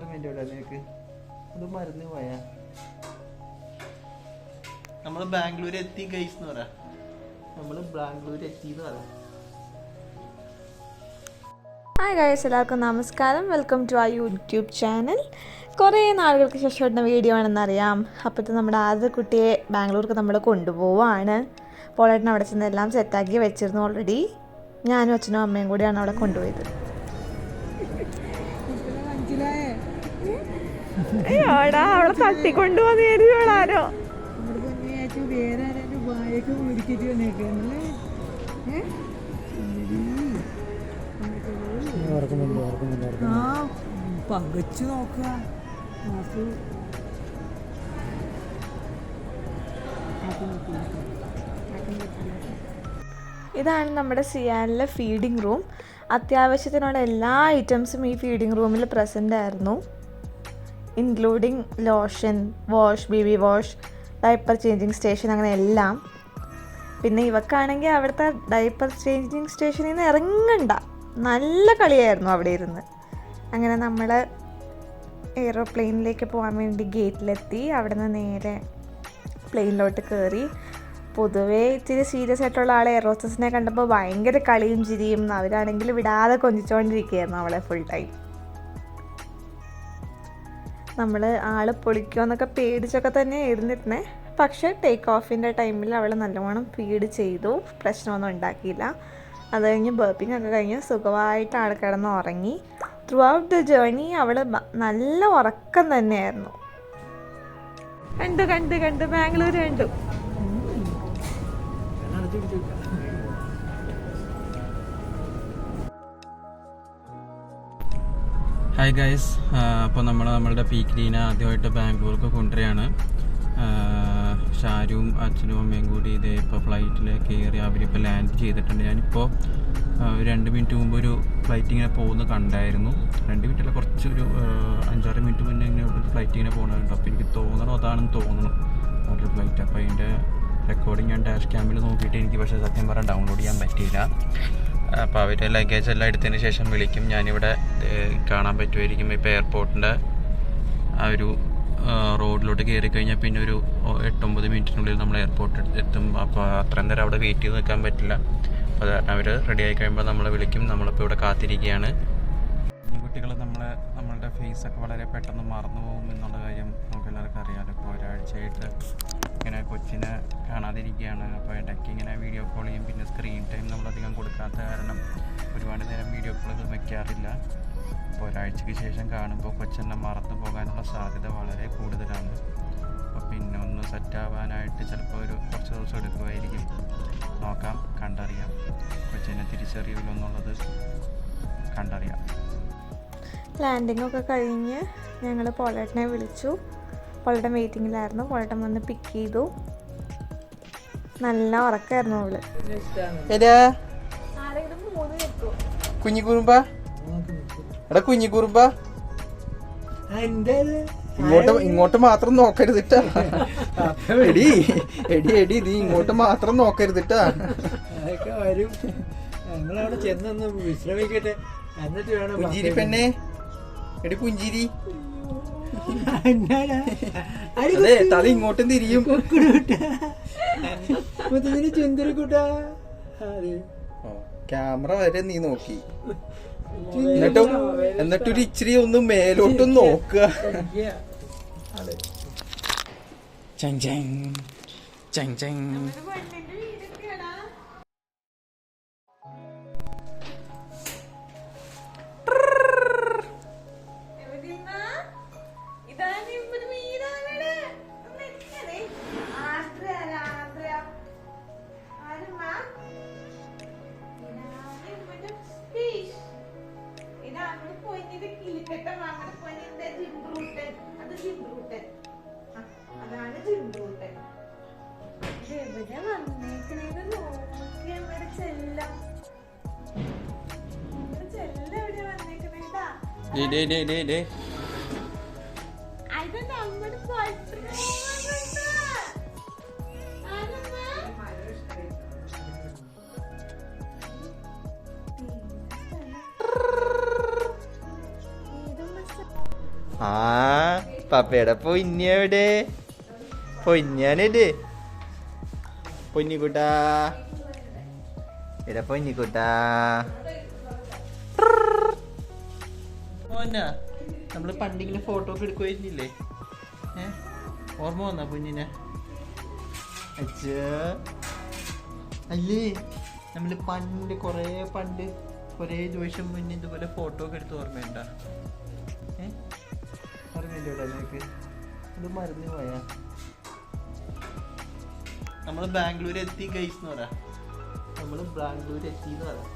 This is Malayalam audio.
ഓർമ്മയില്ല ഇവിടെ നിനക്ക്? അത് മറന്നു പോയാ? നമ്മള് ബാംഗ്ലൂർ എത്തി ഗൈസ് എന്ന് പറയാ. നമ്മള് ബാംഗ്ലൂർ എത്തി എന്ന് പറയാം. ഹായ് ഗൈസ്, എല്ലാവർക്കും നമസ്കാരം. വെൽക്കം ടു ആ യൂട്യൂബ് ചാനൽ. കുറേ നാളുകൾക്ക് ശേഷം ഇടുന്ന വീഡിയോ ആണെന്നറിയാം. അപ്പോഴത്തെ നമ്മുടെ ആദ്യ കുട്ടിയെ ബാംഗ്ലൂർക്ക് നമ്മൾ കൊണ്ടുപോവാണ്. പോളേട്ടൻ അവിടെ ചെന്ന് എല്ലാം സെറ്റാക്കി വെച്ചിരുന്നു ഓൾറെഡി. ഞാനും അച്ഛനും അമ്മയും കൂടിയാണ് അവിടെ കൊണ്ടുപോയത്. അയ്യോടാ, അവളെ തട്ടിക്കൊണ്ടുപോകുന്നേരോ. പകച്ചു നോക്കുക. ഇതാണ് നമ്മുടെ സിയാനിലെ ഫീഡിംഗ് റൂം. അത്യാവശ്യത്തിനുള്ള എല്ലാ ഐറ്റംസും ഈ ഫീഡിംഗ് റൂമിൽ പ്രസൻ്റ് ആയിരുന്നു, including lotion, wash, baby wash, diaper changing station, അങ്ങനെ എല്ലാം. പിന്നെ ഇവക്കാണെങ്കിൽ അവിടുത്തെ ഡയപ്പർ ചേഞ്ചിങ് സ്റ്റേഷനിൽ നിന്ന് ഇറങ്ങണ്ട, നല്ല കളിയായിരുന്നു അവിടെ ഇരുന്ന്. അങ്ങനെ നമ്മൾ എയ്റോപ്ലെയിനിലേക്ക് പോകാൻ വേണ്ടി ഗേറ്റിലെത്തി. അവിടെ നിന്ന് നേരെ പ്ലെയിനിലോട്ട് കയറി. പൊതുവേ ഇച്ചിരി സീരിയസ് ആയിട്ടുള്ള ആളെ എയറോസ്റ്റസിനെ കണ്ടപ്പോൾ ഭയങ്കര കളിയും ചിരിയും. അവരാണെങ്കിൽ വിടാതെ കൊഞ്ചിച്ചുകൊണ്ടിരിക്കുകയായിരുന്നു അവളെ ഫുൾ ടൈം. നമ്മൾ ആൾ പൊളിക്കുമെന്നൊക്കെ പേടിച്ചൊക്കെ തന്നെ ഇരുന്നിരുന്നേ. പക്ഷേ ടേക്ക് ഓഫിൻ്റെ ടൈമിൽ അവൾ നല്ലവണ്ണം ഫീഡ് ചെയ്തു, പ്രശ്നമൊന്നും ഉണ്ടാക്കിയില്ല. അത് കഴിഞ്ഞ് ബർപ്പിംഗ് ഒക്കെ കഴിഞ്ഞ് സുഖമായിട്ട് ആൾ കിടന്ന് ഉറങ്ങി. ത്രൂ ഔട്ട് ദ ജേർണി അവൾ നല്ല ഉറക്കം തന്നെയായിരുന്നു. കണ്ടു ബാംഗ്ലൂർ കണ്ടു. ഹായ് ഗൈസ്, അപ്പോൾ നമ്മളുടെ പീക്കിലീനെ ആദ്യമായിട്ട് ബാംഗ്ലൂർക്ക് കൊണ്ടുവരികയാണ്. ഷാരും അച്ഛനും അമ്മയും കൂടി ഇതേ ഇപ്പോൾ ഫ്ലൈറ്റിൽ കയറി അവരിപ്പോൾ ലാൻഡ് ചെയ്തിട്ടുണ്ട്. ഞാനിപ്പോൾ 2 മിനിറ്റ് മുമ്പ് ഒരു ഫ്ലൈറ്റ് ഇങ്ങനെ പോകുന്നത് കണ്ടായിരുന്നു. 2 മിനിറ്റല്ല, കുറച്ചൊരു 5-6 മിനിറ്റ് മുന്നേ ഇങ്ങനെ ഒരു ഫ്ലൈറ്റ് ഇങ്ങനെ പോകുന്നുണ്ട്. അപ്പോൾ എനിക്ക് തോന്നണം അതാണെന്ന് തോന്നണം അവരുടെ ഫ്ലൈറ്റ്. അപ്പോൾ അതിൻ്റെ റെക്കോർഡിങ് ഞാൻ ഡാഷ് ക്യാമിൽ നോക്കിയിട്ട് എനിക്ക് പക്ഷേ സത്യം പറഞ്ഞാൽ ഡൗൺലോഡ് ചെയ്യാൻ പറ്റിയില്ല. അപ്പോൾ അവർ ലഗേജ് എല്ലാം എടുത്തതിന് ശേഷം വിളിക്കും. ഞാനിവിടെ കാണാൻ പറ്റുമായിരിക്കും. ഇപ്പോൾ എയർപോർട്ടിൻ്റെ ആ ഒരു റോഡിലോട്ട് കയറി കഴിഞ്ഞാൽ പിന്നെ ഒരു 8-9 മിനിറ്റിനുള്ളിൽ നമ്മൾ എയർപോർട്ടിൽ എത്തും. അപ്പോൾ അത്രയും നേരം അവിടെ വെയിറ്റ് ചെയ്ത് നിൽക്കാൻ പറ്റില്ല. അപ്പോൾ അത് കാരണം അവർ റെഡി ആയി കഴിയുമ്പോൾ നമ്മളെ വിളിക്കും. നമ്മളിപ്പോൾ ഇവിടെ കാത്തിരിക്കുകയാണ്. കുട്ടികൾ നമ്മളുടെ ഫേസൊക്കെ വളരെ പെട്ടെന്ന് മറന്നു പോകും എന്നുള്ള കാര്യം നമുക്ക് എല്ലാവർക്കും അറിയാമല്ലോ. ഇപ്പോൾ ഒരാഴ്ചയായിട്ട് ഇങ്ങനെ കൊച്ചിനെ കാണാതിരിക്കുകയാണ്. അപ്പോൾ ഇടയ്ക്ക് ഇങ്ങനെ വീഡിയോ കോൾ ചെയ്യും. പിന്നെ സ്ക്രീൻ ടൈം നമ്മളധികം കൊടുക്കാത്ത കാരണം ഒരുപാട് നേരം വീഡിയോ കോൾ വയ്ക്കാറില്ല. അപ്പോൾ ഒരാഴ്ചയ്ക്ക് ശേഷം കാണുമ്പോൾ കൊച്ചെന്നെ മറന്നു പോകാനുള്ള സാധ്യത വളരെ കൂടുതലാണ്. അപ്പോൾ പിന്നെ ഒന്ന് സെറ്റാവാനായിട്ട് ചിലപ്പോൾ കുറച്ച് ദിവസം എടുക്കുമായിരിക്കും. നോക്കാം, കണ്ടറിയാം. കൊച്ചിനെ തിരിച്ചറിയുമല്ലോ എന്നുള്ളത് കണ്ടറിയാം. ലാൻഡിങ് ഒക്കെ കഴിഞ്ഞ് ഞങ്ങൾ പോളേട്ടനെ വിളിച്ചു. പോളേട്ടൻ വെയിറ്റിങ്ങിലായിരുന്നു. പോളേട്ടൻ വന്ന് പിക്ക് ചെയ്തു. നല്ല ഉറക്കമായിരുന്നു അവള്. കുഞ്ഞിക്കുറുമ്പ, എടാ കുഞ്ഞിക്കുറുമ്പ, ഇങ്ങോട്ട് മാത്രം നോക്കരുതിട്ടാ. എടി നീ ഇങ്ങോട്ട് മാത്രം നോക്കരുതിട്ടാ. അതൊക്കെ വരും. ഞങ്ങളവിടെ ചെന്നൊന്ന് വിശ്രമിക്കട്ടെ, എന്നിട്ട് വേണം. പുഞ്ചിരി പെണ്ണേ, എടി പുഞ്ചിരി. അതെ, തല ഇങ്ങോട്ടും തിരിയും. ചുന്ദരിക്കുട്ടാ, ക്യാമറ വരെ നീ നോക്കി. എന്നിട്ടൊരു ഇച്ചിരി ഒന്ന് മേലോട്ടും നോക്കുക. ആ പപ്പയുടെ പൊന്നി എവിടെ? പൊന്നാണിത്. പൊന്നിക്കുട്ടാ എടാ പൊന്നിക്കുട്ടാ. മോനാ നമ്മള് പണ്ടിങ്ങനെ ഫോട്ടോ ഒക്കെ എടുക്കുമായിരുന്നില്ലേ? ഓർമ്മ വന്നാ കുഞ്ഞിനെ? അച്ഛാ അല്ലേ നമ്മള് പണ്ട് കുറേ ദിവസം മുന്നേ ഇതുപോലെ ഫോട്ടോ ഒക്കെ എടുത്ത് ഓർമ്മയുണ്ടാ? ഓർമ്മയില്ലോടാ നിനക്ക്? ഇത് മറന്നു പോയാ? നമ്മള് ബാംഗ്ലൂർ എത്തി ഗൈസ് എന്ന് പറയാ. നമ്മള് ബാംഗ്ലൂർ എത്തി എന്ന് പറയാം.